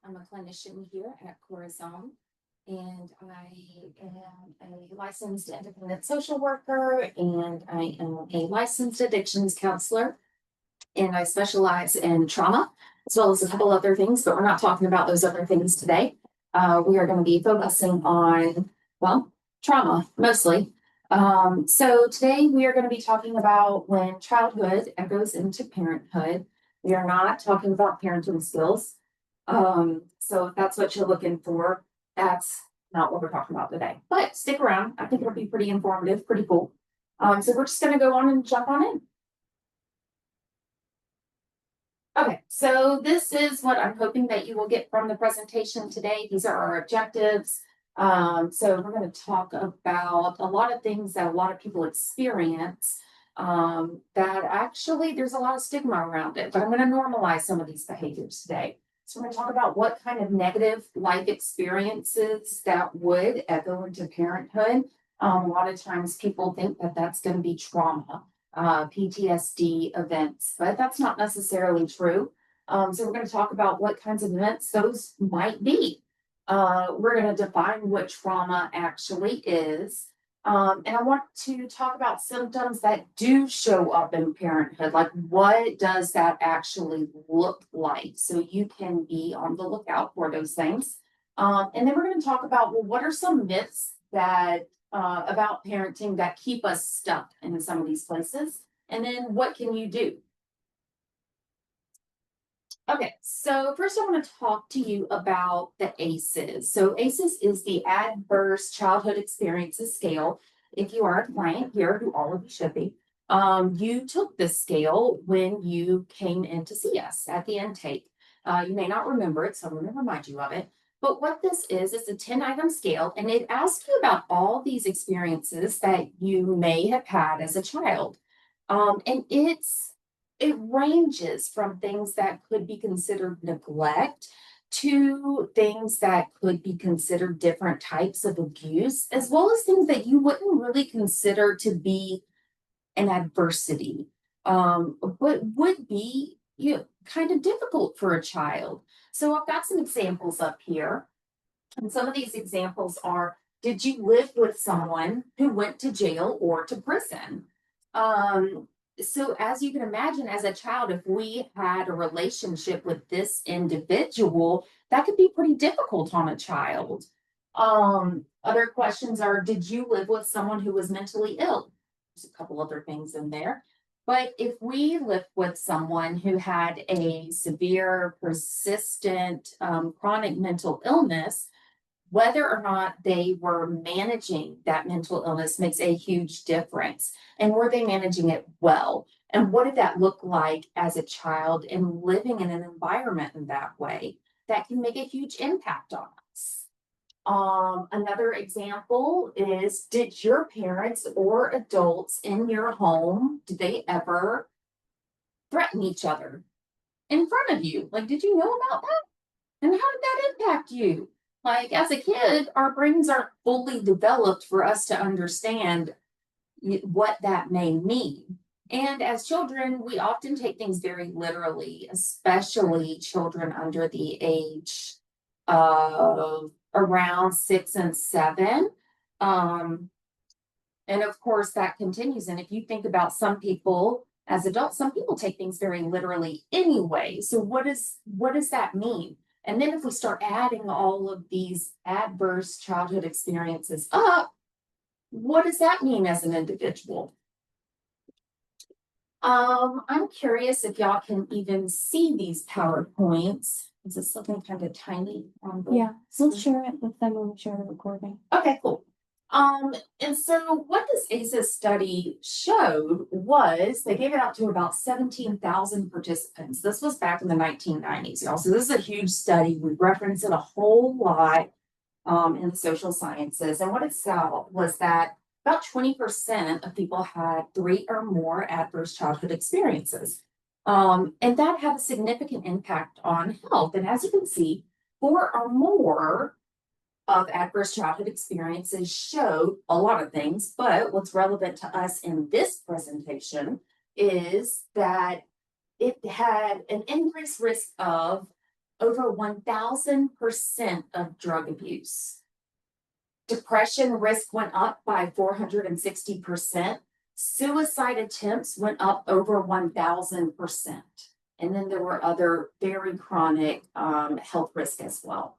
I'm a clinician here at Corazon, and I am a licensed independent social worker, and I am a licensed addictions counselor, and I specialize in trauma as well as a couple other things, but we're not talking about those other things today. We are going to be focusing on, well, trauma mostly. So today we are going to be talking about when childhood goes into parenthood. We are not talking about parenting skills. So if that's what you're looking for, that's not what we're talking about today. But stick around. I think it'll be pretty informative, pretty cool. So we're just going to go on and jump on in. Okay, so this is what I'm hoping that you will get from the presentation today. These are our objectives. So we're going to talk about a lot of things that a lot of people experience that actually there's a lot of stigma around it, but I'm going to normalize some of these behaviors today. So we're going to talk about what kind of negative life experiences that would echo into parenthood. A lot of times people think that that's going to be trauma. PTSD events, but that's not necessarily true. So we're going to talk about what kinds of events those might be. We're going to define what trauma actually is. And I want to talk about symptoms that do show up in parenthood, like what does that actually look like? So you can be on the lookout for those things. And then we're going to talk about, well, what are some myths that about parenting that keep us stuck in some of these places? And then what can you do? Okay, so first I want to talk to you about the ACEs. So ACEs is the Adverse Childhood Experiences Scale. If you are a client here, who all of you should be, you took this scale when you came in to see us at the intake. You may not remember it, so I'm going to remind you of it. But what this is a 10-item scale, and it asks you about all these experiences that you may have had as a child. And it ranges from things that could be considered neglect to things that could be considered different types of abuse, as well as things that you wouldn't really consider to be an adversity, but would be kind of difficult for a child. So I've got some examples up here. And some of these examples are, did you live with someone who went to jail or to prison? So as you can imagine, as a child, if we had a relationship with this individual, that could be pretty difficult on a child. Other questions are, did you live with someone who was mentally ill? There's a couple other things in there. But if we lived with someone who had a severe, persistent, chronic mental illness, whether or not they were managing that mental illness makes a huge difference. And were they managing it well? And what did that look like as a child and living in an environment in that way? That can make a huge impact on us. Another example is, did your parents or adults in your home, did they ever threaten each other in front of you? Like, did you know about that? And how did that impact you? Like, as a kid, our brains aren't fully developed for us to understand what that may mean. And as children, we often take things very literally, especially children under the age of around 6 and 7. And of course, that continues. And if you think about some people as adults, some people take things very literally anyway. So what does that mean? And then if we start adding all of these adverse childhood experiences up, what does that mean as an individual? I'm curious if y'all can even see these PowerPoints. Is this looking kind of tiny? Yeah, we'll share it with them when we share the recording. Okay, cool. And so what this ACEs study showed was they gave it out to about 17,000 participants. This was back in the 1990s, y'all. So this is a huge study. We reference it a whole lot in the social sciences. And what it saw was that about 20% of people had 3 or more adverse childhood experiences. And that had a significant impact on health. And as you can see, 4 or more of adverse childhood experiences showed a lot of things, but what's relevant to us in this presentation is that it had an increased risk of over 1000% of drug abuse. Depression risk went up by 460%. Suicide attempts went up over 1000%. And then there were other very chronic health risks as well.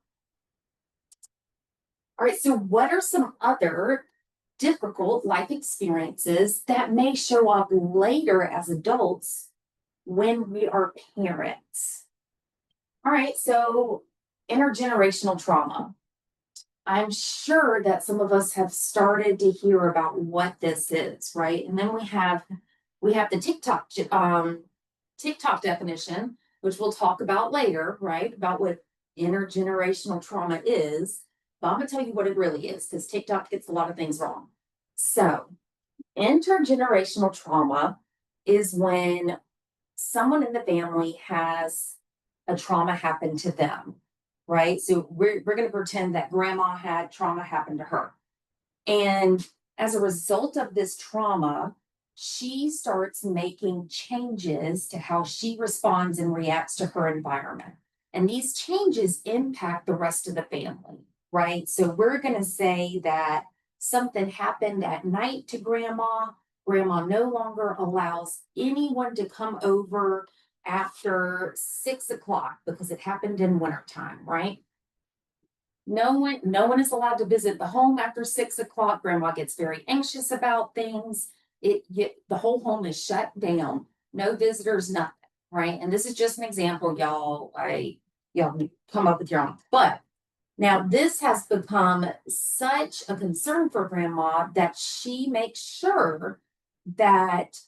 All right, so what are some other difficult life experiences that may show up later as adults when we are parents? All right, so intergenerational trauma. I'm sure that some of us have started to hear about what this is, right? And then we have the TikTok definition, which we'll talk about later, right? About what intergenerational trauma is. But I'm gonna tell you what it really is, because TikTok gets a lot of things wrong. So, intergenerational trauma is when someone in the family has a trauma happen to them, right? So we're going to pretend that grandma had trauma happen to her. And as a result of this trauma, she starts making changes to how she responds and reacts to her environment. And these changes impact the rest of the family, right? So we're going to say that something happened at night to grandma. Grandma no longer allows anyone to come over after 6 o'clock because it happened in wintertime, right? No one is allowed to visit the home after 6 o'clock. Grandma gets very anxious about things. The whole home is shut down. No visitors, nothing, right? And this is just an example, y'all. Y'all come up with your own. But now this has become such a concern for grandma that she makes sure that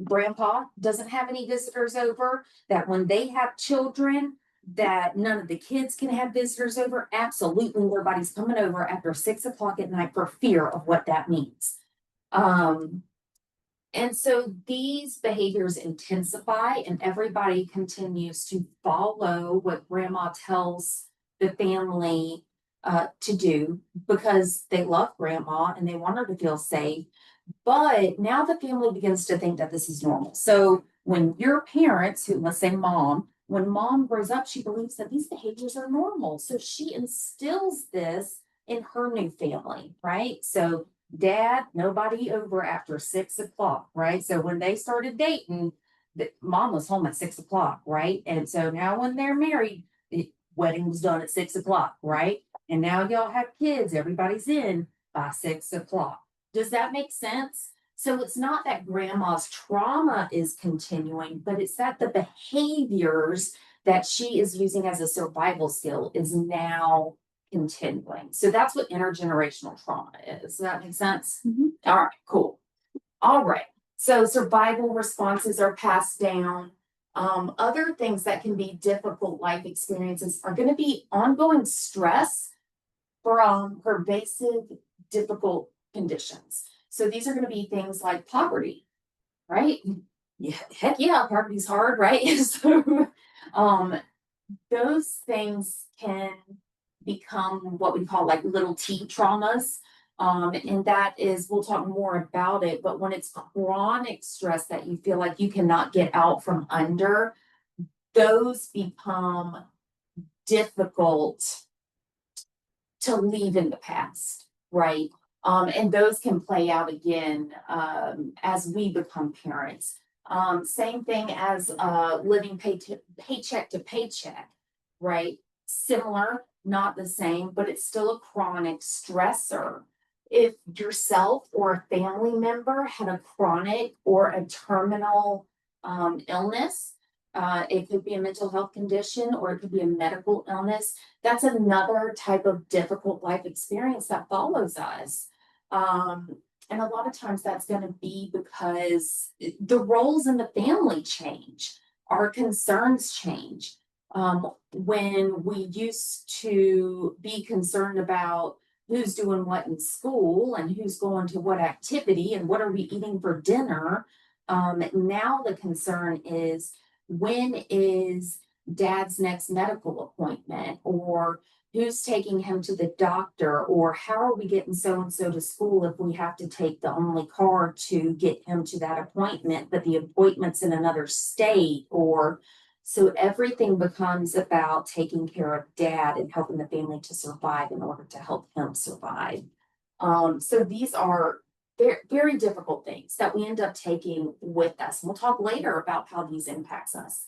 grandpa doesn't have any visitors over, that when they have children, that none of the kids can have visitors over. Absolutely nobody's coming over after 6 o'clock at night for fear of what that means. And so these behaviors intensify and everybody continues to follow what grandma tells the family to do because they love grandma and they want her to feel safe. But now the family begins to think that this is normal. So when your parents, who let's say mom, when mom grows up, she believes that these behaviors are normal. So she instills this in her new family, right? So dad, nobody over after 6 o'clock, right? So when they started dating, mom was home at 6 o'clock, right? And so now when they're married, the wedding was done at 6 o'clock, right? And now y'all have kids, everybody's in by 6 o'clock. Does that make sense? So it's not that grandma's trauma is continuing, but it's that the behaviors that she is using as a survival skill is now continuing. So that's what intergenerational trauma is. Does that make sense? Mhm. All right, cool. All right. So survival responses are passed down. Other things that can be difficult life experiences are going to be ongoing stress from pervasive, difficult conditions. So these are going to be things like poverty, right? Yeah, heck yeah, poverty's hard, right? So those things can become what we call like little T traumas. And that is, we'll talk more about it, but when it's chronic stress that you feel like you cannot get out from under, those become difficult to leave in the past, right? And those can play out again as we become parents. Same thing as living paycheck to paycheck, right? Similar, not the same, but it's still a chronic stressor. If yourself or a family member had a chronic or a terminal illness, it could be a mental health condition or it could be a medical illness. That's another type of difficult life experience that follows us. And a lot of times that's going to be because the roles in the family change, our concerns change. When we used to be concerned about who's doing what in school and who's going to what activity and what are we eating for dinner, now the concern is when is dad's next medical appointment, or who's taking him to the doctor, or how are we getting so and so to school if we have to take the only car to get him to that appointment, but the appointment's in another state, or So everything becomes about taking care of dad and helping the family to survive in order to help him survive. So these are very, very difficult things that we end up taking with us. We'll talk later about how these impacts us.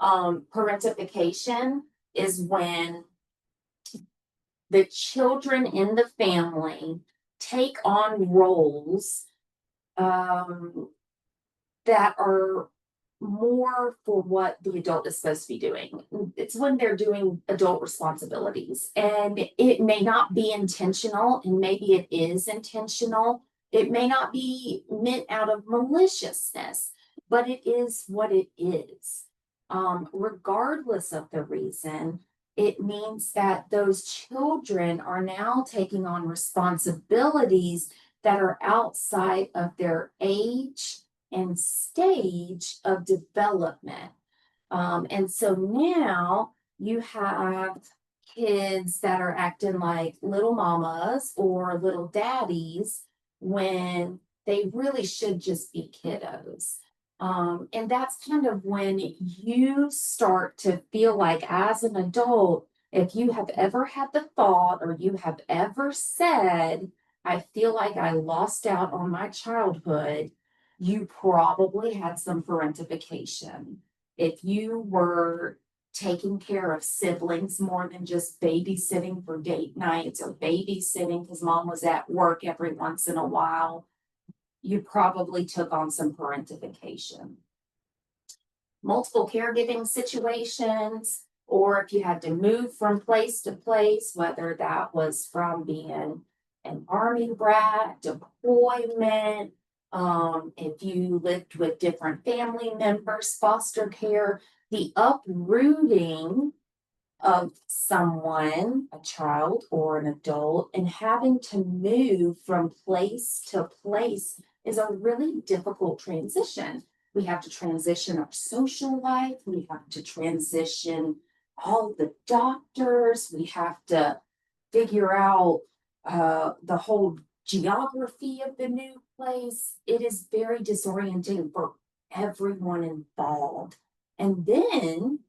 Parentification is when the children in the family take on roles that are more for what the adult is supposed to be doing. It's when they're doing adult responsibilities, and it may not be intentional, and maybe it is intentional. It may not be meant out of maliciousness, but it is what it is. Regardless of the reason, it means that those children are now taking on responsibilities that are outside of their age and stage of development. And so now you have kids that are acting like little mamas or little daddies when they really should just be kiddos. And that's kind of when you start to feel like, as an adult, if you have ever had the thought or you have ever said, I feel like I lost out on my childhood, you probably had some parentification. If you were taking care of siblings more than just babysitting for date nights or babysitting because mom was at work every once in a while, you probably took on some parentification. Multiple caregiving situations, or if you had to move from place to place, whether that was from being an army brat, deployment, if you lived with different family members, foster care, the uprooting of someone, a child or an adult, and having to move from place to place is a really difficult transition. We have to transition our social life, we have to transition all the doctors, we have to figure out the whole geography of the new place. It is very disorienting for everyone involved. And then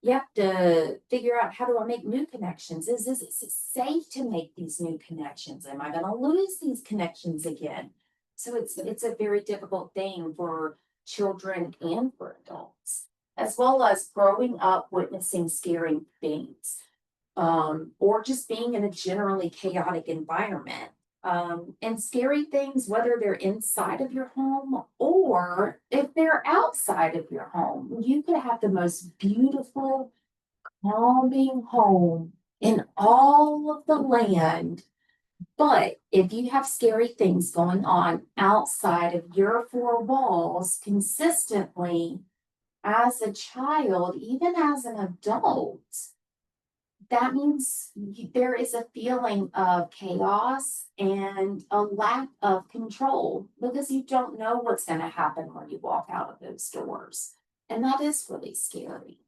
you have to figure out, how do I make new connections? Is it safe to make these new connections? Am I going to lose these connections again? So it's a very difficult thing for children and for adults, as well as growing up witnessing scary things, or just being in a generally chaotic environment. And scary things, whether they're inside of your home or if they're outside of your home. You could have the most beautiful, calming home in all of the land, but if you have scary things going on outside of your four walls consistently as a child, even as an adult, that means there is a feeling of chaos and a lack of control because you don't know what's going to happen when you walk out of those doors. And that is really scary.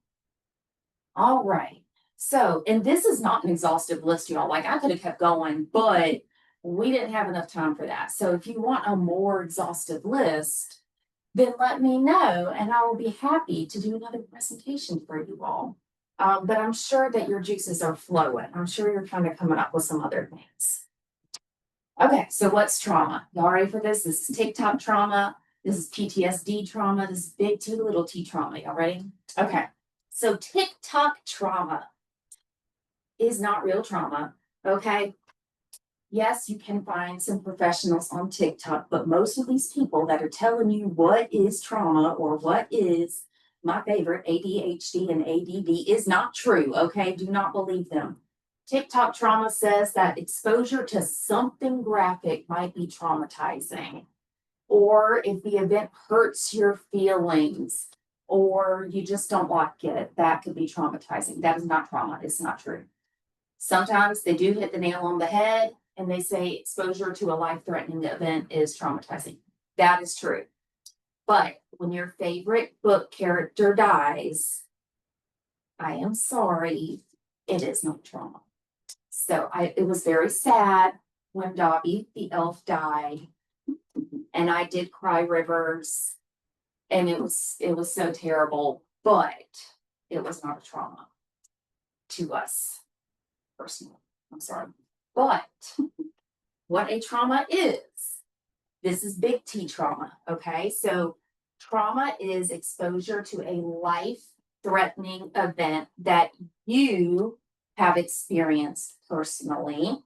All right. So, and this is not an exhaustive list, y'all. Like, I could have kept going, but we didn't have enough time for that. So if you want a more exhaustive list, then let me know and I will be happy to do another presentation for you all. But I'm sure that your juices are flowing. I'm sure you're kind of coming up with some other things. Okay, so what's trauma? Y'all ready for this? This is TikTok trauma. This is PTSD trauma. This is big T, little t trauma. Y'all ready? Okay, so TikTok trauma is not real trauma, okay? Yes, you can find some professionals on TikTok, but most of these people that are telling you what is trauma or what is, my favorite, ADHD and ADD, is not true, okay? Do not believe them. TikTok trauma says that exposure to something graphic might be traumatizing, or if the event hurts your feelings, or you just don't like it, that could be traumatizing. That is not trauma. It's not true. Sometimes they do hit the nail on the head and they say exposure to a life-threatening event is traumatizing. That is true. But when your favorite book character dies, I am sorry, it is not trauma. So it was very sad when Dobby the elf died, and I did cry rivers, and it was so terrible. but it was not a trauma to us personally. I'm sorry. But what a trauma is, this is big T trauma, okay? So trauma is exposure to a life-threatening event that you have experienced personally,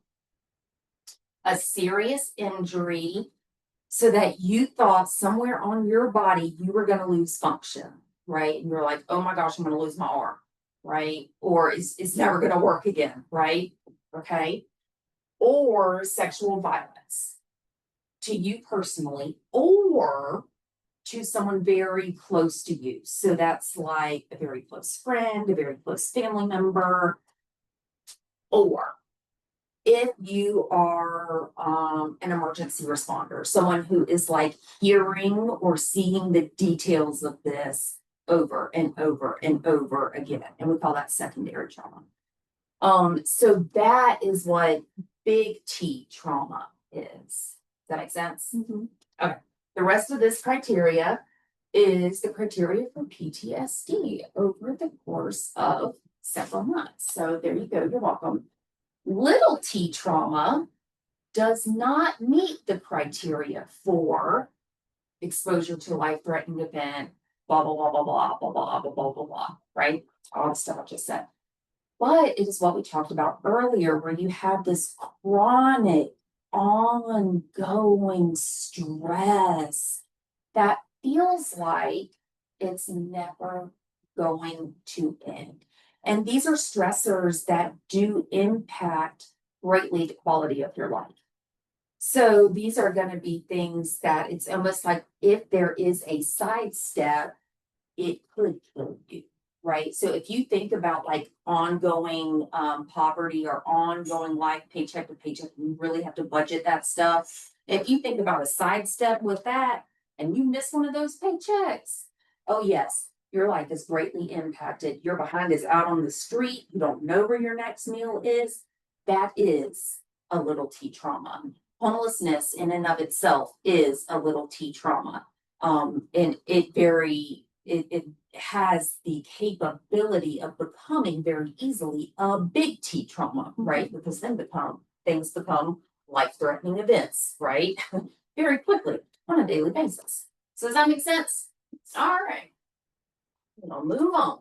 a serious injury, so that you thought somewhere on your body you were going to lose function, right? And you're like, oh my gosh, I'm going to lose my arm, right? Or it's never going to work again, right? Okay. Or sexual violence to you personally, or to someone very close to you. So that's like a very close friend, a very close family member, or if you are an emergency responder, someone who is like hearing or seeing the details of this over and over and over again, and we call that secondary trauma. So that is what big T trauma is. Does that make sense? Mm-hmm. Okay. The rest of this criteria is the criteria for PTSD over the course of several months. So there you go. You're welcome. Little T trauma does not meet the criteria for exposure to a life-threatening event, blah, blah, blah, blah, blah, blah, blah, blah, blah, blah, blah, right? All the stuff I just said. But it is what we talked about earlier, where you have this chronic, ongoing stress that feels like it's never going to end. And these are stressors that do impact greatly the quality of your life. So these are going to be things that it's almost like if there is a sidestep, it could kill you, right? So if you think about like ongoing poverty or ongoing life paycheck to paycheck, you really have to budget that stuff. If you think about a sidestep with that and you miss one of those paychecks, oh yes, your life is greatly impacted. Your behind is out on the street. You don't know where your next meal is. That is a little T trauma. Homelessness in and of itself is a little T trauma. And it has the capability of becoming very easily a big T trauma, right? Because then things become life-threatening events, right? Very quickly on a daily basis. So does that make sense? All right. We'll move on.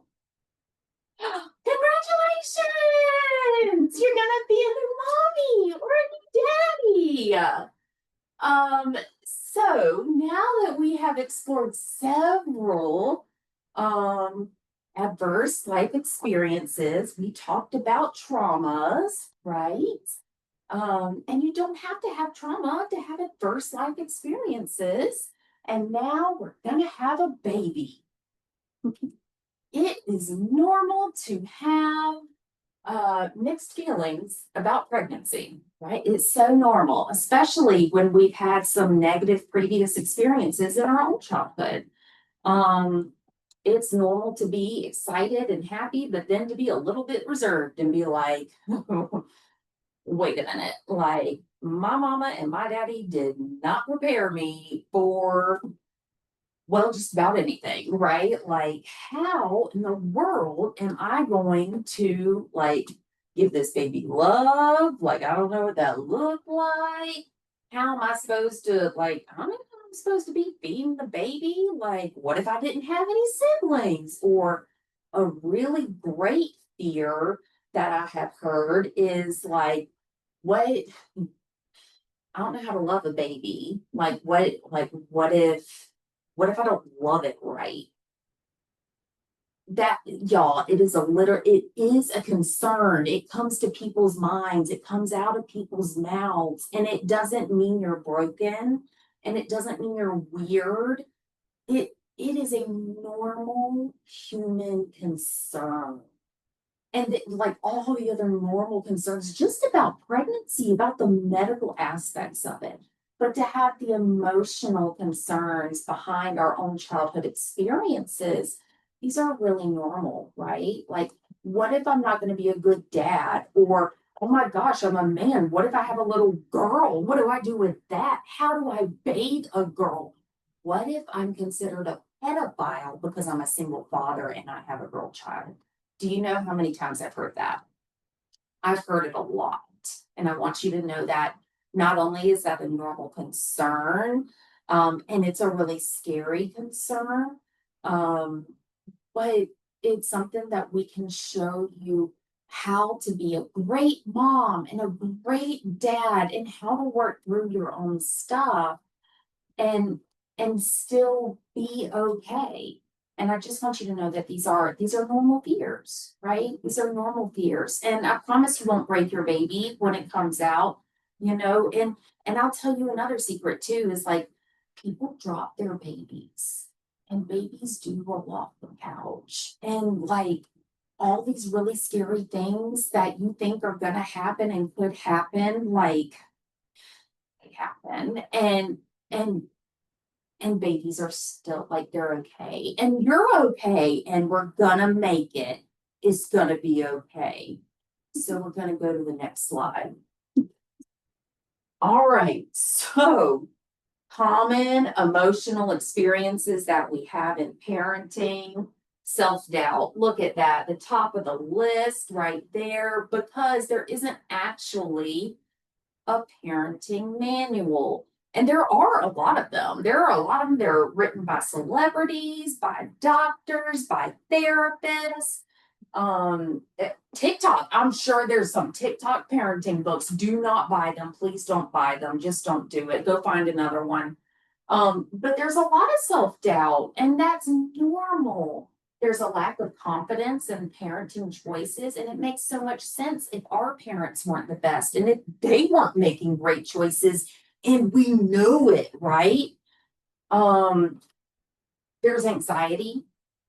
Congratulations! You're gonna be a new mommy or a new daddy. So now that we have explored several adverse life experiences, we talked about traumas, right? And you don't have to have trauma to have adverse life experiences. And now we're gonna have a baby. It is normal to have mixed feelings about pregnancy, right? It's so normal, especially when we've had some negative previous experiences in our own childhood. It's normal to be excited and happy, but then to be a little bit reserved and be like, wait a minute, like my mama and my daddy did not prepare me for, well, just about anything, right? Like, how in the world am I going to like give this baby love? Like, I don't know what that looked like. How am I supposed to like, I don't know how I'm supposed to be feeding the baby? Like, what if I didn't have any siblings? Or a really great fear that I have heard is like, what I don't know how to love a baby. Like what if I don't love it right? That y'all, it is a concern. It comes to people's minds, it comes out of people's mouths, and it doesn't mean you're broken, and it doesn't mean you're weird. It is a normal human concern. And like all the other normal concerns, just about pregnancy, about the medical aspects of it. But to have the emotional concerns behind our own childhood experiences, these are really normal, right? Like, what if I'm not going to be a good dad? Or, oh my gosh, I'm a man. What if I have a little girl? What do I do with that? How do I bathe a girl? What if I'm considered a pedophile because I'm a single father and I have a girl child. Do you know how many times I've heard that? I've heard it a lot. And I want you to know that not only is that a normal concern, and it's a really scary concern, but it's something that we can show you how to be a great mom and a great dad and how to work through your own stuff and still be okay. And I just want you to know that these are normal fears, right? These are normal fears. And I promise you won't break your baby when it comes out, and I'll tell you another secret too, is like people drop their babies and babies do roll off the couch. And like all these really scary things that you think are gonna happen and could happen, like they happen. And and babies are still like they're okay and you're okay and we're gonna make it. It's gonna be okay. So we're gonna go to the next slide. All right, so common emotional experiences that we have in parenting. Self-doubt, look at that, the top of the list right there, because there isn't actually a parenting manual. And there are a lot of them. There are a lot of them. They're written by celebrities, by doctors, by therapists. TikTok, I'm sure there's some TikTok parenting books. Do not buy them. Please don't buy them. Just don't do it. Go find another one. But there's a lot of self-doubt, and that's normal. There's a lack of confidence in parenting choices, and it makes so much sense if our parents weren't the best and if they weren't making great choices, and we know it, right? Um, there's anxiety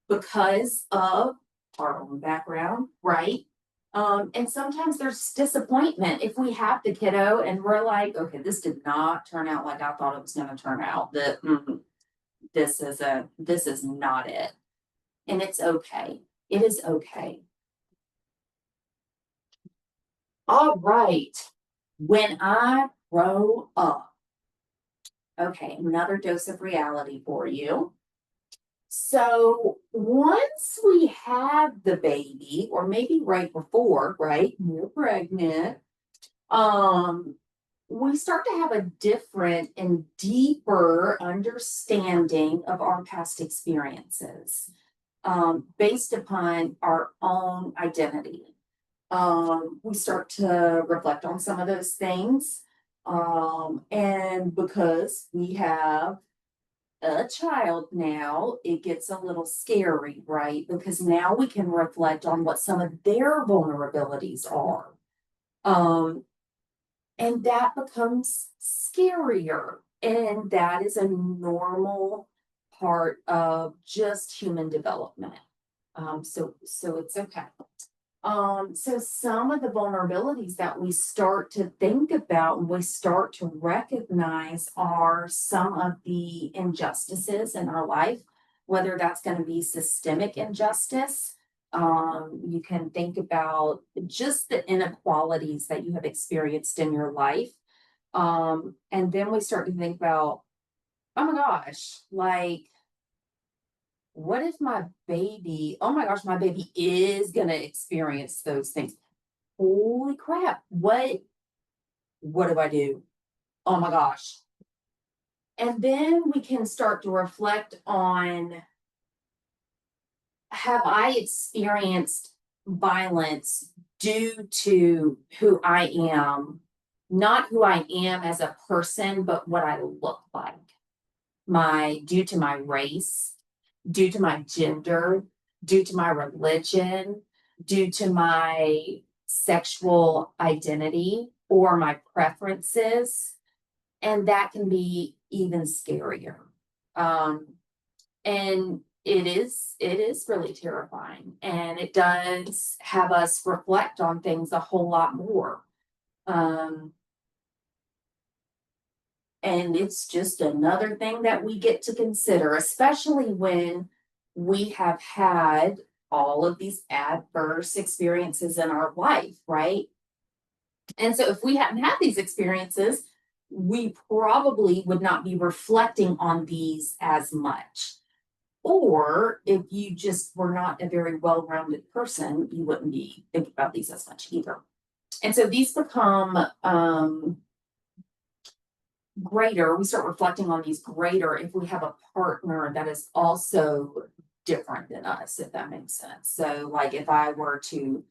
because of our own background, right? And sometimes there's disappointment if we have the kiddo and we're like, okay, this did not turn out like I thought it was going to turn out. This is not it. And it's okay. It is okay. All right. When I grow up, okay, another dose of reality for you. So once we have the baby, or maybe right before, right, you're pregnant, we start to have a different and deeper understanding of our past experiences, based upon our own identity. We start to reflect on some of those things. And because we have a child now, it gets a little scary, right? Because now we can reflect on what some of their vulnerabilities are. And that becomes scarier. And that is a normal part of just human development. So it's okay. So some of the vulnerabilities that we start to think about and we start to recognize are some of the injustices in our life, whether that's going to be systemic injustice. You can think about just the inequalities that you have experienced in your life. And then we start to think about, oh my gosh, like, what if my baby, oh my gosh, my baby is going to experience those things? Holy crap. What do I do? Oh my gosh. And then we can start to reflect on, have I experienced violence due to who I am, not who I am as a person, but what I look like? Due to my race, due to my gender, due to my religion, due to my sexual identity or my preferences. And that can be even scarier. And it is really terrifying. And it does have us reflect on things a whole lot more. And it's just another thing that we get to consider, especially when we have had all of these adverse experiences in our life, right? And so if we hadn't had these experiences, we probably would not be reflecting on these as much. Or if you just were not a very well-rounded person, you wouldn't be thinking about these as much either. And so these become greater, we start reflecting on these greater if we have a partner that is also different than us, if that makes sense. So like if I were to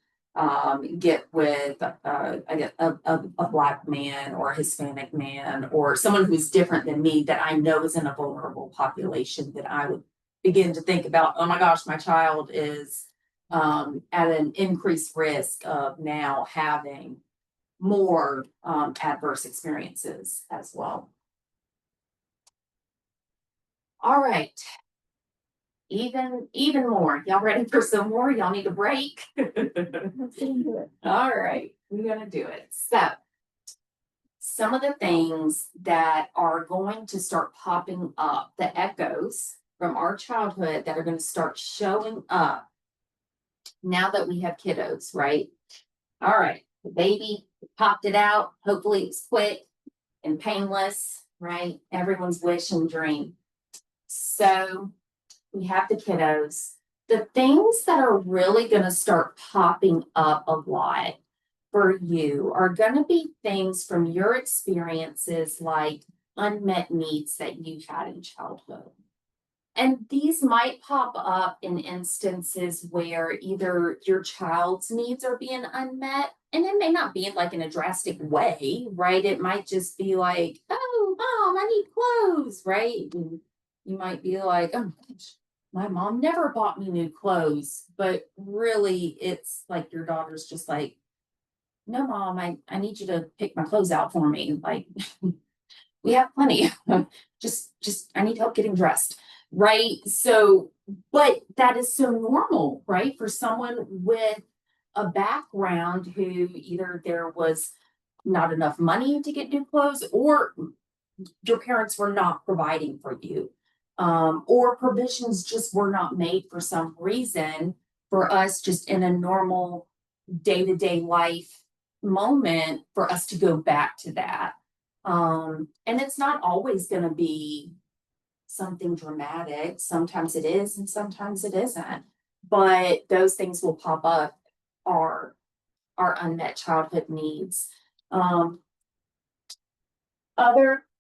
get with a black man or a Hispanic man or someone who's different than me that I know is in a vulnerable population, that I would begin to think about, oh my gosh, my child is at an increased risk of now having more adverse experiences as well. All right. Even more. Y'all ready for some more? Y'all need a break? Let's get into it. All right, we're gonna do it. So some of the things that are going to start popping up, the echoes from our childhood that are going to start showing up now that we have kiddos, right? All right, the baby popped it out. Hopefully it's quick and painless, right? Everyone's wish and dream. So we have the kiddos. The things that are really going to start popping up a lot for you are going to be things from your experiences, like unmet needs that you had in childhood. And these might pop up in instances where either your child's needs are being unmet, and it may not be like in a drastic way, right? It might just be like, oh, mom, I need clothes, right? And you might be like, oh my gosh, my mom never bought me new clothes. But really, it's like your daughter's just like, no, mom, I need you to pick my clothes out for me. Like, we have plenty. just I need help getting dressed. Right. So, but that is so normal, right? For someone with a background who either there was not enough money to get new clothes, or your parents were not providing for you, or provisions just were not made for some reason for us just in a normal day-to-day life moment for us to go back to that. And it's not always going to be something dramatic. Sometimes it is, and sometimes it isn't. But those things will pop up are unmet childhood needs. Other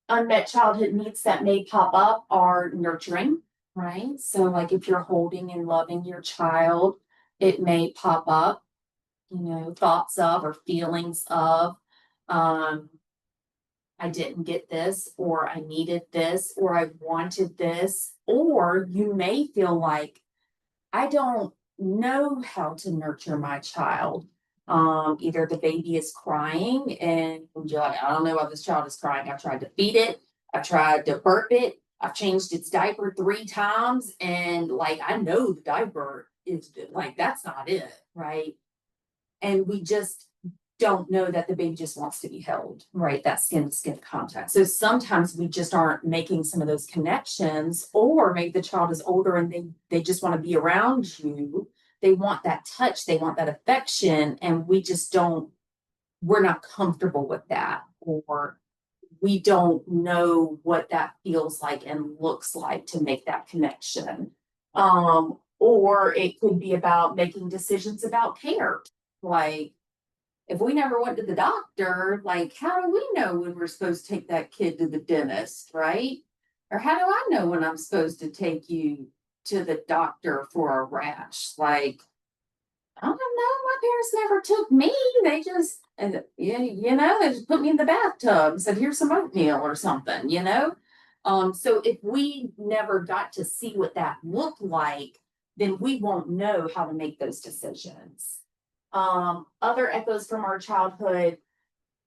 unmet childhood needs that may pop up are nurturing, right? So, like if you're holding and loving your child, it may pop up, thoughts of or feelings of, I didn't get this, or I needed this, or I wanted this, or you may feel like, I don't know how to nurture my child. Either the baby is crying and you're like, I don't know why this child is crying. I've tried to feed it, I've tried to burp it, I've changed its diaper 3 times, and like I know the diaper is like that's not it, right? And we just don't know that the baby just wants to be held, right? That skin to skin contact. So sometimes we just aren't making some of those connections, or maybe the child is older and they just want to be around you. They want that touch, they want that affection, and we just don't, we're not comfortable with that, or we don't know what that feels like and looks like to make that connection. Or it could be about making decisions about care. Like, if we never went to the doctor, like, how do we know when we're supposed to take that kid to the dentist, right? Or how do I know when I'm supposed to take you to the doctor for a rash? Like, I don't know. My parents never took me. They just, and they just put me in the bathtub and said, here's some oatmeal or something. So if we never got to see what that looked like, then we won't know how to make those decisions. Other echoes from our childhood,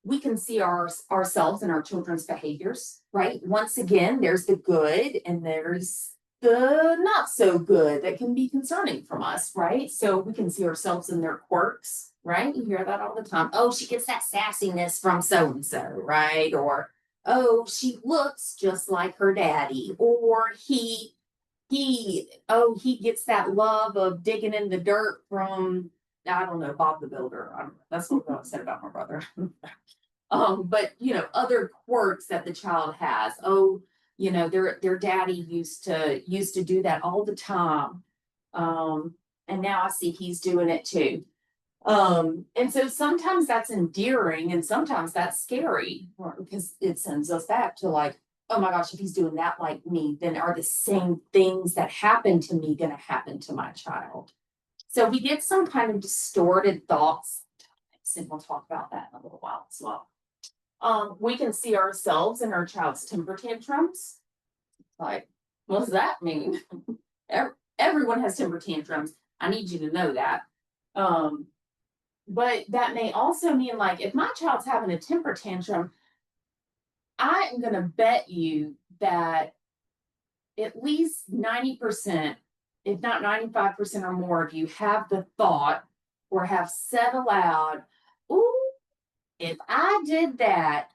we can see ourselves and our children's behaviors, right? Once again, there's the good and there's the not so good that can be concerning from us, right? So we can see ourselves in their quirks, right? You hear that all the time. Oh, she gets that sassiness from so-and-so, right? Or, oh, she looks just like her daddy. Or he gets that love of digging in the dirt from, I don't know, Bob the Builder. That's what I said about my brother. But other quirks that the child has. Oh, You know, their daddy used to do that all the time. And now I see he's doing it too. And so sometimes that's endearing and sometimes that's scary because it sends us back to like, oh my gosh, if he's doing that like me, then are the same things that happen to me going to happen to my child? So we get some kind of distorted thoughts, and we'll talk about that in a little while as well. We can see ourselves in our child's temper tantrums. Like, what does that mean? Everyone has temper tantrums. I need you to know that. But that may also mean like if my child's having a temper tantrum, I am going to bet you that at least 90%, if not 95% or more of you have the thought or have said aloud, ooh, if I did that,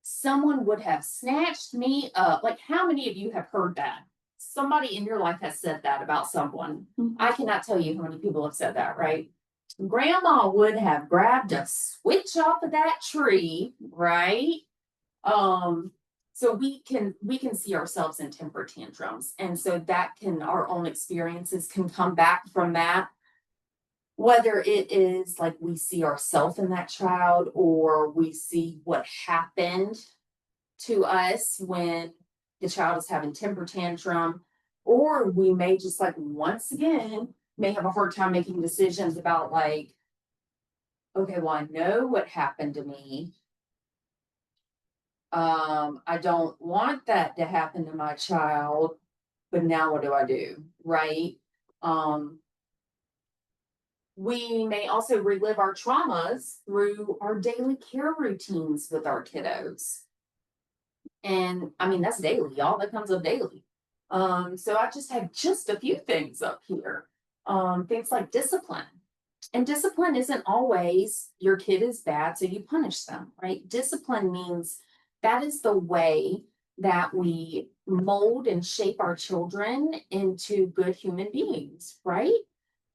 someone would have snatched me up. Like, how many of you have heard that? Somebody in your life has said that about someone. I cannot tell you how many people have said that, right? Grandma would have grabbed a switch off of that tree, right? So we can see ourselves in temper tantrums. And so that can, our own experiences can come back from that. Whether it is like we see ourselves in that child or we see what happened to us when the child is having temper tantrum, or we may just like once again may have a hard time making decisions about like, okay, well, I know what happened to me. I don't want that to happen to my child, but now what do I do? Right? We may also relive our traumas through our daily care routines with our kiddos. And I mean, that's daily, y'all. That comes up daily. So I just have just a few things up here. Things like discipline. And discipline isn't always your kid is bad, so you punish them, right? Discipline means that is the way that we mold and shape our children into good human beings, right?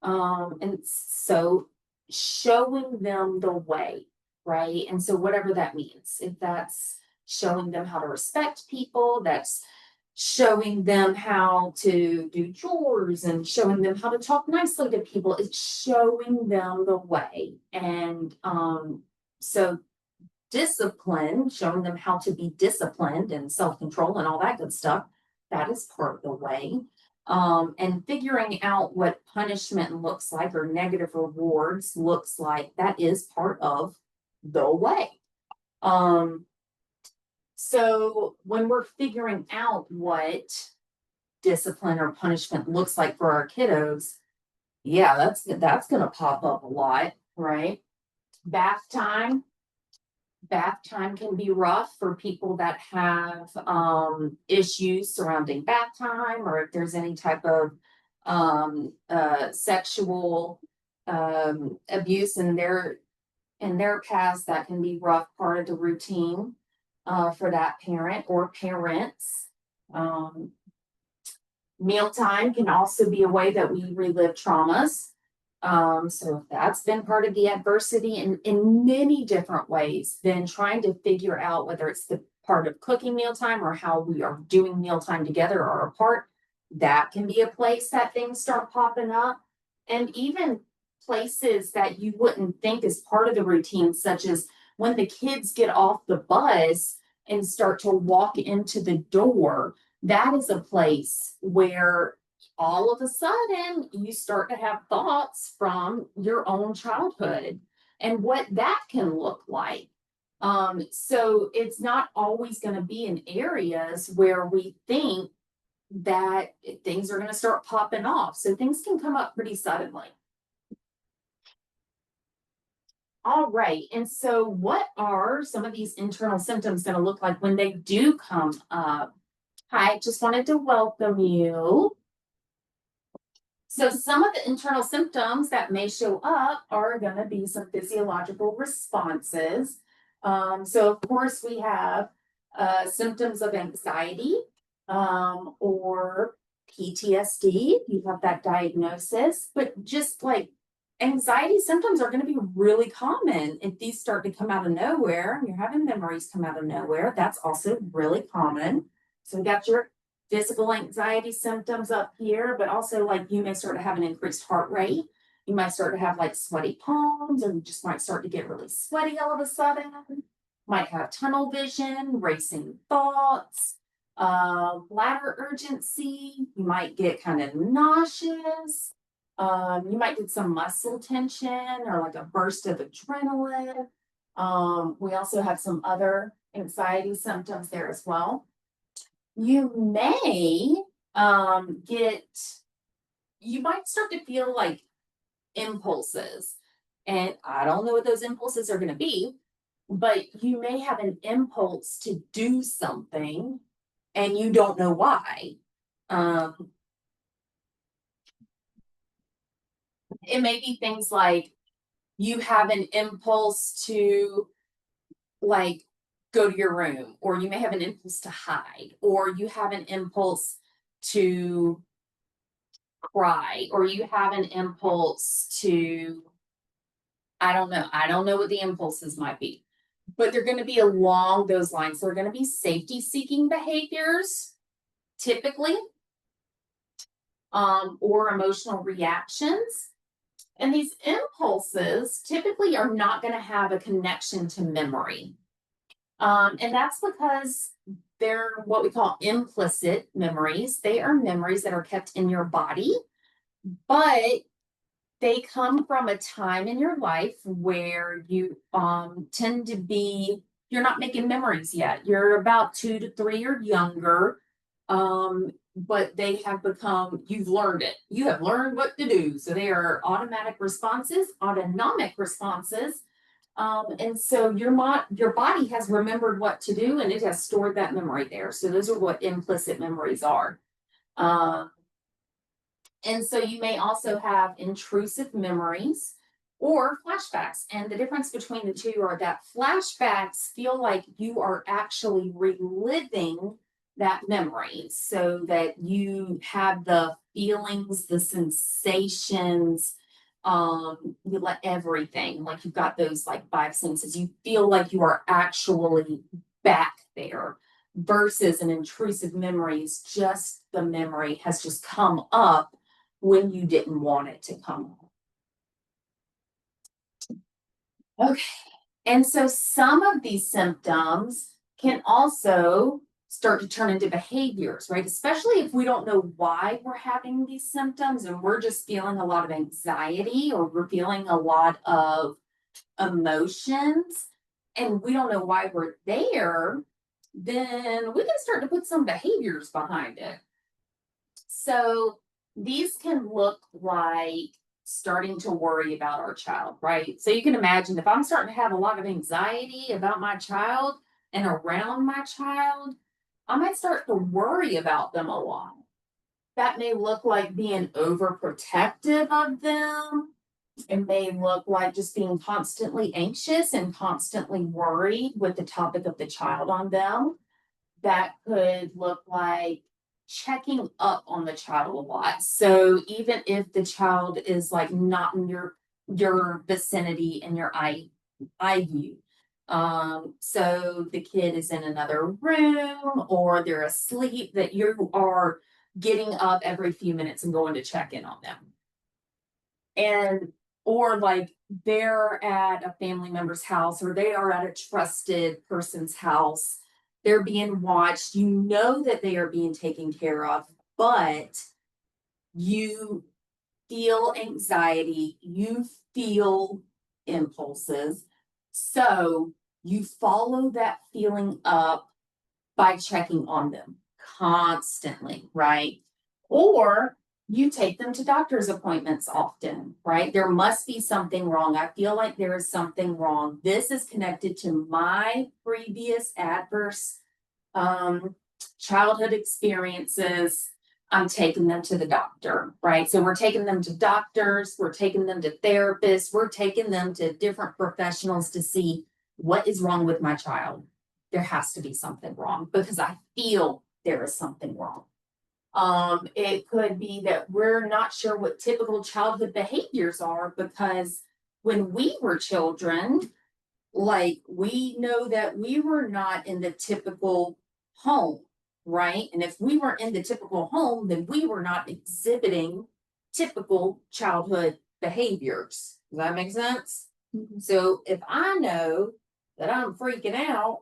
And so showing them the way, right? And so whatever that means, if that's showing them how to respect people, that's showing them how to do chores and showing them how to talk nicely to people, it's showing them the way. And so discipline, showing them how to be disciplined and self-control and all that good stuff, that is part of the way. And figuring out what punishment looks like or negative rewards looks like, that is part of the way. So when we're figuring out what discipline or punishment looks like for our kiddos, yeah, that's going to pop up a lot, right? Bath time can be rough for people that have issues surrounding bath time, or if there's any type of sexual abuse in their past, that can be rough part of the routine for that parent or parents. Mealtime can also be a way that we relive traumas. So that's been part of the adversity in many different ways. Then trying to figure out whether it's the part of cooking mealtime or how we are doing mealtime together or apart, that can be a place that things start popping up. And even places that you wouldn't think is part of the routine, such as when the kids get off the bus and start to walk into the door, that is a place where all of a sudden you start to have thoughts from your own childhood and what that can look like. So it's not always going to be in areas where we think that things are going to start popping off. So things can come up pretty suddenly. All right. And so what are some of these internal symptoms going to look like when they do come up? I just wanted to welcome you. So some of the internal symptoms that may show up are going to be some physiological responses. So of course we have symptoms of anxiety or PTSD. You have that diagnosis, but just like anxiety symptoms are going to be really common. If these start to come out of nowhere, and you're having memories come out of nowhere, that's also really common. So we got your physical anxiety symptoms up here, but also like you may start to have an increased heart rate. You might start to have like sweaty palms, or you just might start to get really sweaty all of a sudden. Might have tunnel vision, racing thoughts, bladder urgency. You might get kind of nauseous. You might get some muscle tension or like a burst of adrenaline. We also have some other anxiety symptoms there as well. You may you might start to feel like impulses. And I don't know what those impulses are going to be, but you may have an impulse to do something and you don't know why. It may be things like you have an impulse to like go to your room, or you may have an impulse to hide, or you have an impulse to cry, or you have an impulse to, I don't know what the impulses might be, but they're going to be along those lines. They're going to be safety seeking behaviors, typically, or emotional reactions. And these impulses typically are not going to have a connection to memory. And that's because they're what we call implicit memories. They are memories that are kept in your body, but they come from a time in your life where you tend to be, you're not making memories yet. You're about 2 to 3 or younger. But they have become, you've learned it. You have learned what to do. So they are automatic responses, autonomic responses. And so your body has remembered what to do and it has stored that memory there. So those are what implicit memories are. And so you may also have intrusive memories or flashbacks. And the difference between the two are that flashbacks feel like you are actually reliving that memory, so that you have the feelings, the sensations, you let everything, like you've got those like 5 senses. You feel like you are actually back there, versus an intrusive memory is just the memory has just come up when you didn't want it to come up. Okay. And so some of these symptoms can also start to turn into behaviors, right? Especially if we don't know why we're having these symptoms and we're just feeling a lot of anxiety, or we're feeling a lot of emotions and we don't know why we're there, then we can start to put some behaviors behind it. So these can look like starting to worry about our child, right? So you can imagine if I'm starting to have a lot of anxiety about my child and around my child, I might start to worry about them a lot. That may look like being overprotective of them. It may look like just being constantly anxious and constantly worried with the topic of the child on them. That could look like checking up on the child a lot. So even if the child is like not in your vicinity in your eye view, so the kid is in another room or they're asleep, that you are getting up every few minutes and going to check in on them. And or like they're at a family member's house or they are at a trusted person's house, they're being watched, you know that they are being taken care of, but you feel anxiety, you feel impulses. So you follow that feeling up by checking on them constantly, right? Or you take them to doctor's appointments often, right? There must be something wrong. I feel like there is something wrong. This is connected to my previous adverse childhood experiences. I'm taking them to the doctor, right? So we're taking them to doctors, we're taking them to therapists, we're taking them to different professionals to see what is wrong with my child. There has to be something wrong because I feel there is something wrong. It could be that we're not sure what typical childhood behaviors are, because when we were children, like we know that we were not in the typical home. right? And if we were in the typical home, then we were not exhibiting typical childhood behaviors. Does that make sense? So if I know that I'm freaking out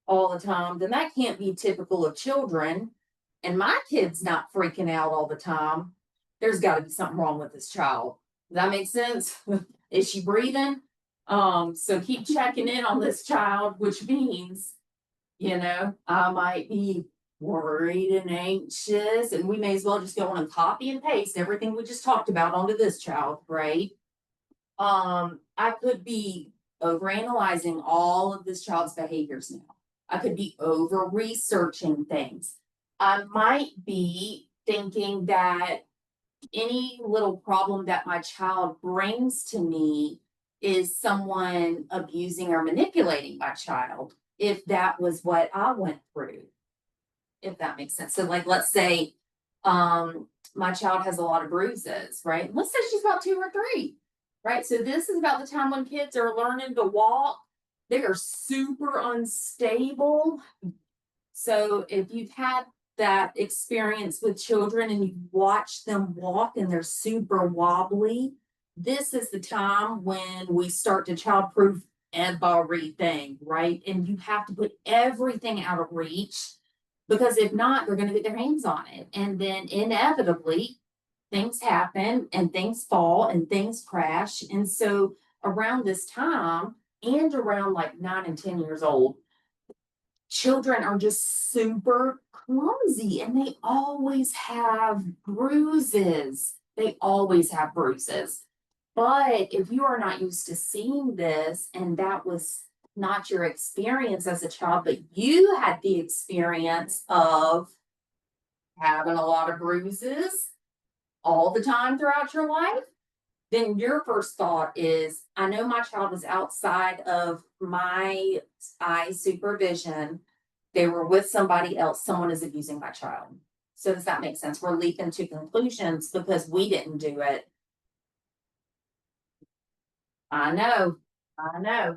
all the time, then that can't be typical of children. And my kid's not freaking out all the time. There's got to be something wrong with this child. Does that make sense? Is she breathing? So keep checking in on this child, which means, I might be worried and anxious, and we may as well just go on and copy and paste everything we just talked about onto this child, right? I could be overanalyzing all of this child's behaviors now. I could be over researching things. I might be thinking that any little problem that my child brings to me is someone abusing or manipulating my child, if that was what I went through, if that makes sense. So, like, let's say my child has a lot of bruises, right? Let's say she's about 2 or 3, right? So this is about the time when kids are learning to walk. They are super unstable. So if you've had that experience with children and you watch them walk and they're super wobbly, this is the time when we start to childproof everything, right? And you have to put everything out of reach, because if not, they're going to get their hands on it. And then inevitably, things happen and things fall and things crash. And so around this time, and around like 9 and 10 years old, children are just super clumsy and they always have bruises. They always have bruises. But if you are not used to seeing this, and that was not your experience as a child, but you had the experience of having a lot of bruises all the time throughout your life, then your first thought is, I know my child was outside of my eye supervision. They were with somebody else. Someone is abusing my child. So does that make sense? We're leaping to conclusions because we didn't do it. I know. I know.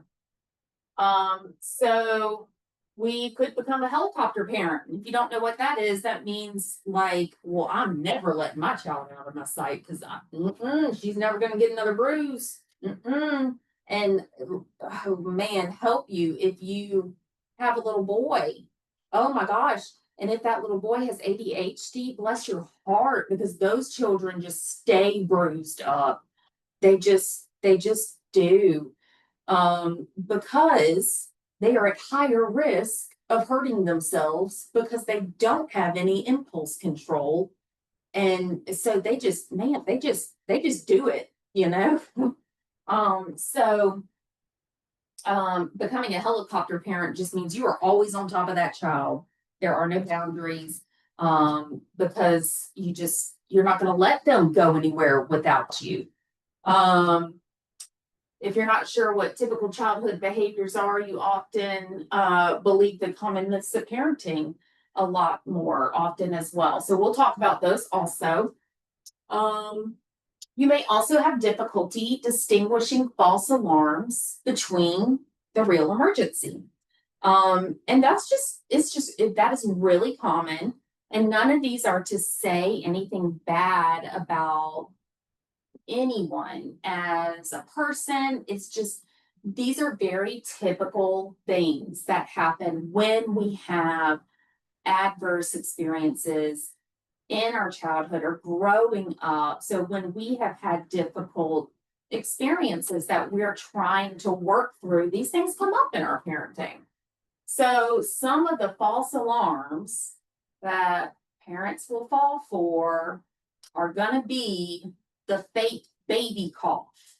So we could become a helicopter parent. If you don't know what that is, that means like, well, I'm never letting my child out of my sight because she's never going to get another bruise. And oh man, help you if you have a little boy. Oh my gosh. And if that little boy has ADHD, bless your heart, because those children just stay bruised up. They just do. Because they are at higher risk of hurting themselves because they don't have any impulse control. And so they just, man, they just do it, so becoming a helicopter parent just means you are always on top of that child. There are no boundaries, because you're not going to let them go anywhere without you. If you're not sure what typical childhood behaviors are, you often believe the common myths of parenting a lot more often as well. So we'll talk about those also. You may also have difficulty distinguishing false alarms between the real emergency. And that is really common. And none of these are to say anything bad about anyone as a person. It's just, these are very typical things that happen when we have adverse experiences in our childhood or growing up. So when we have had difficult experiences that we're trying to work through, these things come up in our parenting. So some of the false alarms that parents will fall for are going to be the fake baby cough.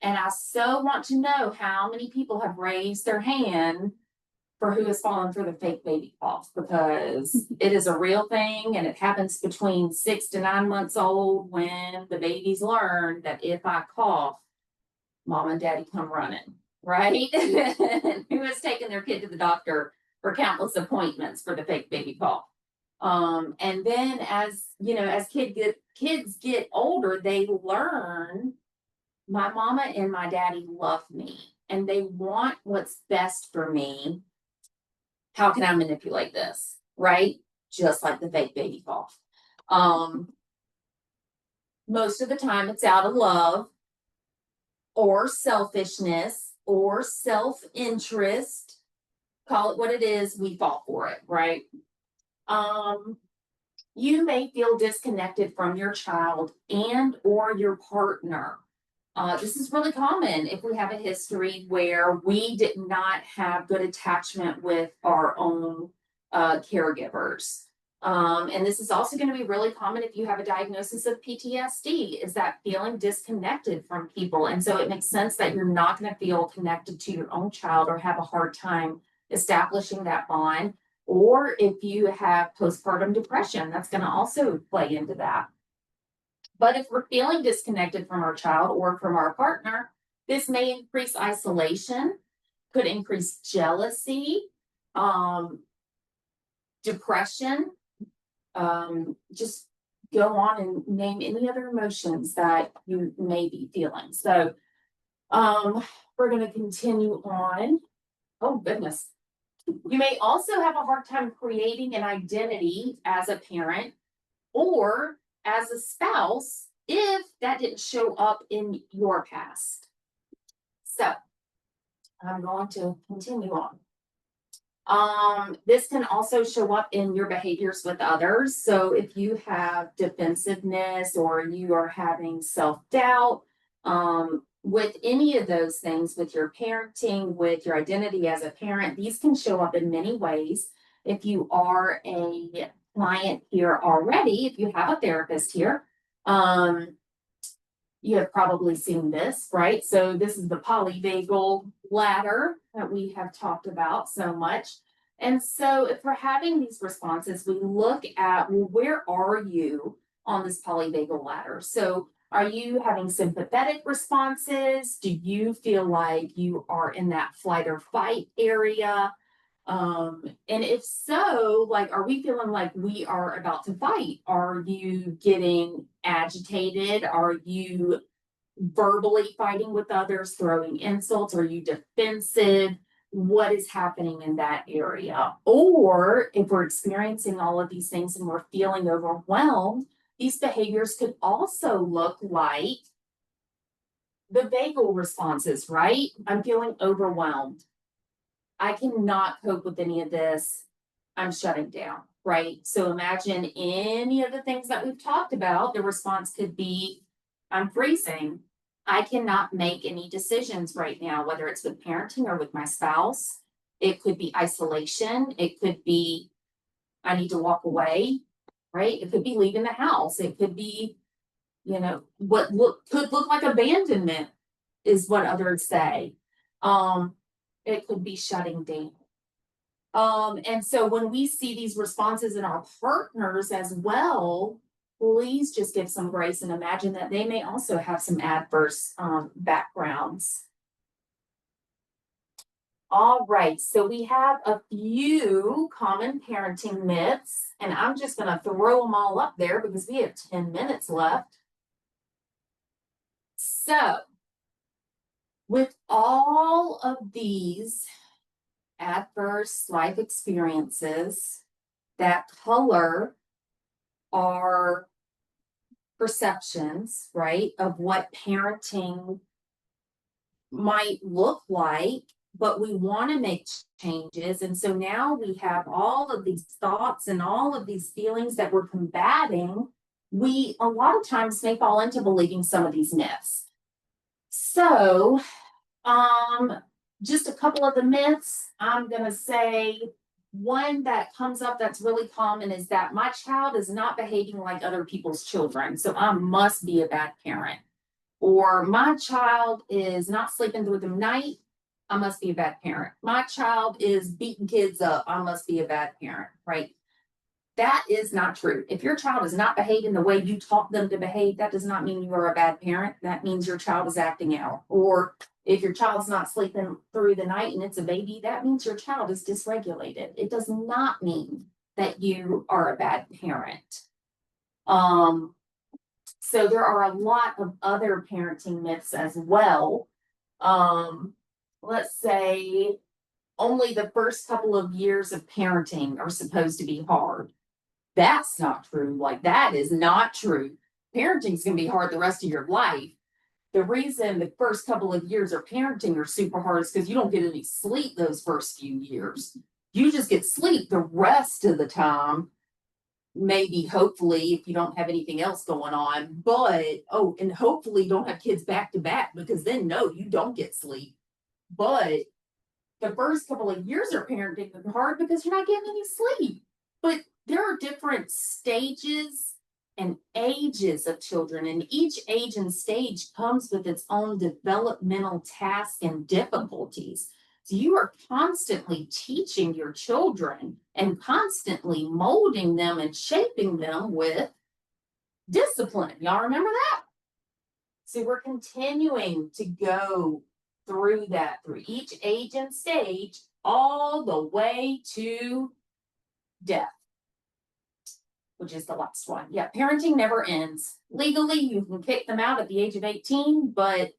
And I so want to know how many people have raised their hand for who has fallen for the fake baby cough, because it is a real thing and it happens between 6 to 9 months old, when the babies learn that if I cough, mom and daddy come running, right? Who has taken their kid to the doctor for countless appointments for the fake baby cough? And then as kids get older, they learn my mama and my daddy love me and they want what's best for me. How can I manipulate this? Right? just like the fake baby cough. Most of the time it's out of love or selfishness or self-interest. Call it what it is, we fall for it, right? You may feel disconnected from your child and or your partner. This is really common if we have a history where we did not have good attachment with our own caregivers. And this is also going to be really common if you have a diagnosis of PTSD, is that feeling disconnected from people. And so it makes sense that you're not going to feel connected to your own child or have a hard time establishing that bond. Or if you have postpartum depression, that's going to also play into that. But if we're feeling disconnected from our child or from our partner, this may increase isolation, could increase jealousy, depression, just go on and name any other emotions that you may be feeling. So we're going to continue on. Oh, goodness. You may also have a hard time creating an identity as a parent or as a spouse if that didn't show up in your past. So I'm going to continue on. This can also show up in your behaviors with others. So if you have defensiveness or you are having self-doubt, with any of those things, with your parenting, with your identity as a parent, these can show up in many ways. If you are a client here already, if you have a therapist here, you have probably seen this, right? So this is the polyvagal ladder that we have talked about so much. And so if we're having these responses, we look at, well, where are you on this polyvagal ladder? So are you having sympathetic responses? Do you feel like you are in that flight or fight area? And if so, like, are we feeling like we are about to fight? Are you getting agitated? Are you verbally fighting with others, throwing insults? Are you defensive? What is happening in that area? Or if we're experiencing all of these things and we're feeling overwhelmed, these behaviors could also look like the vagal responses, right? I'm feeling overwhelmed. I cannot cope with any of this. I'm shutting down, right? So imagine any of the things that we've talked about. The response could be, I'm freezing. I cannot make any decisions right now, whether it's with parenting or with my spouse. It could be isolation. It could be, I need to walk away, right? It could be leaving the house. It could be, what could look like abandonment is what others say. It could be shutting down. And so when we see these responses in our partners as well, please just give some grace and imagine that they may also have some adverse backgrounds. All right, so we have a few common parenting myths, and I'm just going to throw them all up there because we have 10 minutes left. So, with all of these adverse life experiences that color our perceptions, right, of what parenting might look like, but we want to make changes. And so now we have all of these thoughts and all of these feelings that we're combating. We a lot of times may fall into believing some of these myths. So, just a couple of the myths. I'm going to say one that comes up that's really common is that my child is not behaving like other people's children, so I must be a bad parent. Or my child is not sleeping through the night, I must be a bad parent. My child is beating kids up, I must be a bad parent, right? That is not true. If your child is not behaving the way you taught them to behave, that does not mean you are a bad parent. That means your child is acting out. Or if your child's not sleeping through the night and it's a baby, that means your child is dysregulated. It does not mean that you are a bad parent. So there are a lot of other parenting myths as well. Let's say only the first couple of years of parenting are supposed to be hard. that's not true. Like, that is not true. Parenting's gonna be hard the rest of your life. The reason the first couple of years of parenting are super hard is because you don't get any sleep those first few years. You just get sleep the rest of the time. Maybe, hopefully, if you don't have anything else going on, but and hopefully you don't have kids back to back, because then no, you don't get sleep. But the first couple of years of parenting are hard because you're not getting any sleep. But there are different stages and ages of children, and each age and stage comes with its own developmental tasks and difficulties. So you are constantly teaching your children and constantly molding them and shaping them with discipline. Y'all remember that? So we're continuing to go through that, through each age and stage, all the way to death, which is the last one. Yeah, parenting never ends. Legally, you can kick them out at the age of 18, but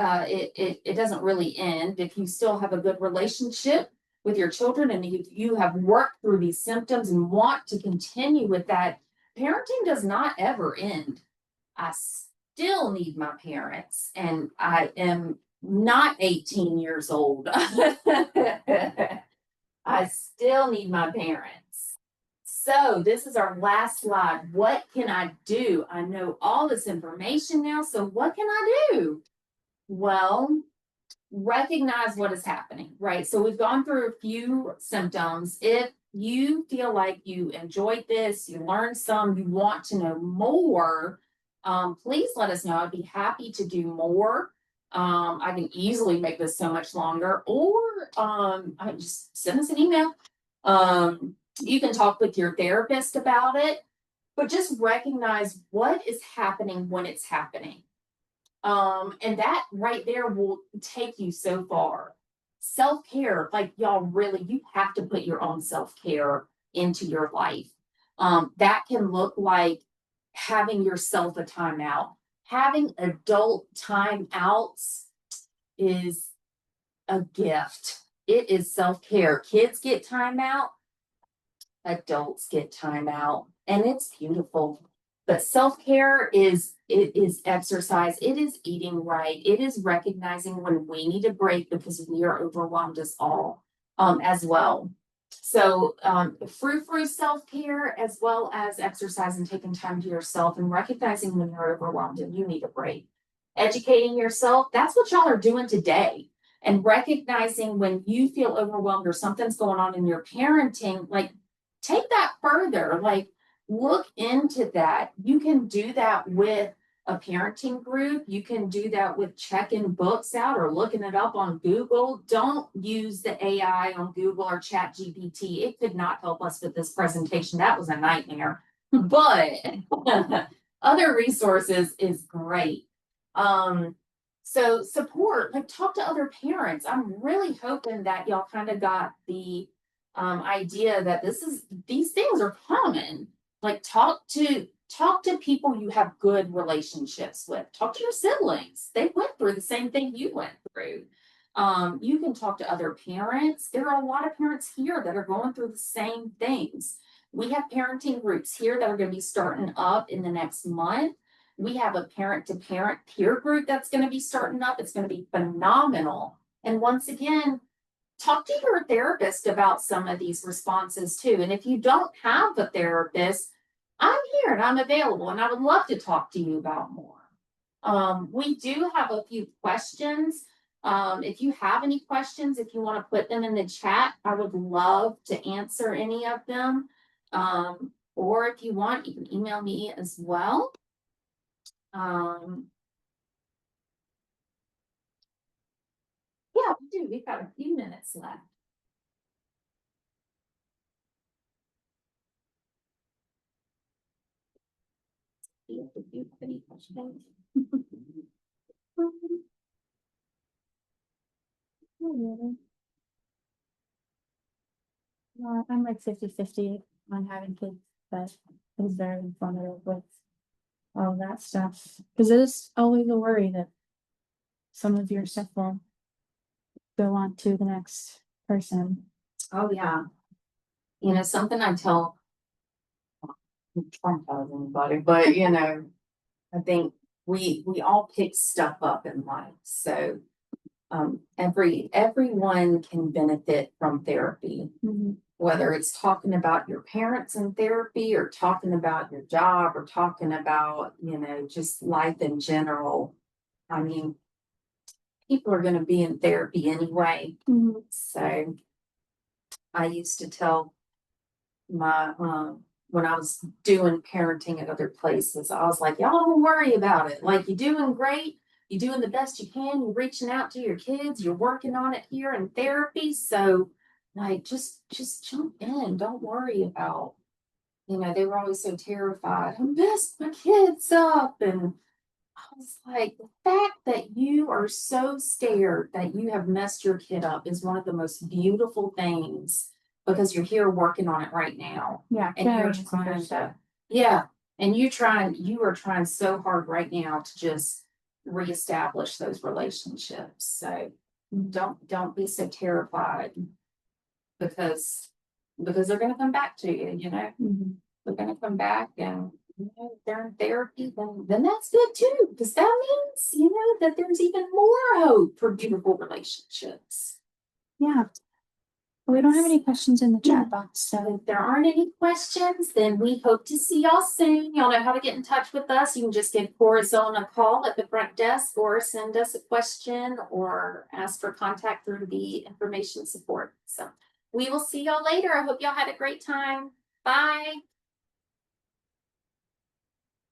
it doesn't really end if you still have a good relationship with your children, and if you have worked through these symptoms and want to continue with that. Parenting does not ever end. I still need my parents, and I am not 18 years old. I still need my parents. So this is our last slide. What can I do? I know all this information now, so what can I do? Well, recognize what is happening, right? So we've gone through a few symptoms. If you feel like you enjoyed this, you learned some, you want to know more, please let us know. I'd be happy to do more. I can easily make this so much longer, or I just send us an email. You can talk with your therapist about it, but just recognize what is happening when it's happening. And that right there will take you so far. Self-care, like, y'all, really, you have to put your own self-care into your life. That can look like having yourself a timeout. Having adult timeouts is a gift. It is self-care. Kids get timeout, adults get timeout, and it's beautiful. But self-care is exercise. It is eating right. It is recognizing when we need a break because we are overwhelmed as all, as well. So frou-frou self-care, as well as exercise and taking time to yourself and recognizing when you're overwhelmed and you need a break. Educating yourself, that's what y'all are doing today. And recognizing when you feel overwhelmed or something's going on in your parenting, like, take that further. Like, look into that. You can do that with a parenting group. You can do that with checking books out or looking it up on Google. Don't use the AI on Google or ChatGPT. It could not help us with this presentation. That was a nightmare. But other resources is great. So support, like, talk to other parents. I'm really hoping that y'all kind of got the idea that these things are common. Like, talk to people you have good relationships with. Talk to your siblings. They went through the same thing you went through. You can talk to other parents. There are a lot of parents here that are going through the same things. We have parenting groups here that are going to be starting up in the next month. We have a parent-to-parent peer group that's going to be starting up. It's going to be phenomenal. And once again, talk to your therapist about some of these responses too. And if you don't have a therapist, I'm here and I'm available, and I would love to talk to you about more. We do have a few questions. If you have any questions, if you want to put them in the chat, I would love to answer any of them. Or if you want, you can email me as well. Yeah, we do. We've got a few minutes left. Any questions? I'm like 50-50 on having kids, but it was very informative with all that stuff. Because it is always a worry that some of your stuff will go on to the next person. Oh, yeah. You know, something I tell traumatize anybody, but you know, I think we all pick stuff up in life, so everyone can benefit from therapy, whether it's talking about your parents in therapy or talking about your job or talking about, you know, just life in general. I mean, people are going to be in therapy anyway. So I used to tell my, when I was doing parenting at other places, I was like, y'all don't worry about it. Like, you're doing great. You're doing the best you can. You're reaching out to your kids. You're working on it here in therapy. So like, just jump in. Don't worry about, you know, they were always so terrified. I messed my kids up. And I was like, the fact that you are so scared that you have messed your kid up is one of the most beautiful things, because you're here working on it right now. Yeah. And you're trying to, yeah. And you are trying so hard right now to just reestablish those relationships. So don't be so terrified, because they're gonna come back to you, you know. They're gonna come back, and you know, if they're in therapy, then that's good too, because that means, you know, that there's even more hope for beautiful relationships. Yeah. We don't have any questions in the chat box, so If there aren't any questions, then we hope to see y'all soon. Y'all know how to get in touch with us. You can just give Corazon a call at the front desk, or send us a question, or ask for contact through the information support. So we will see y'all later. I hope y'all had a great time. Bye.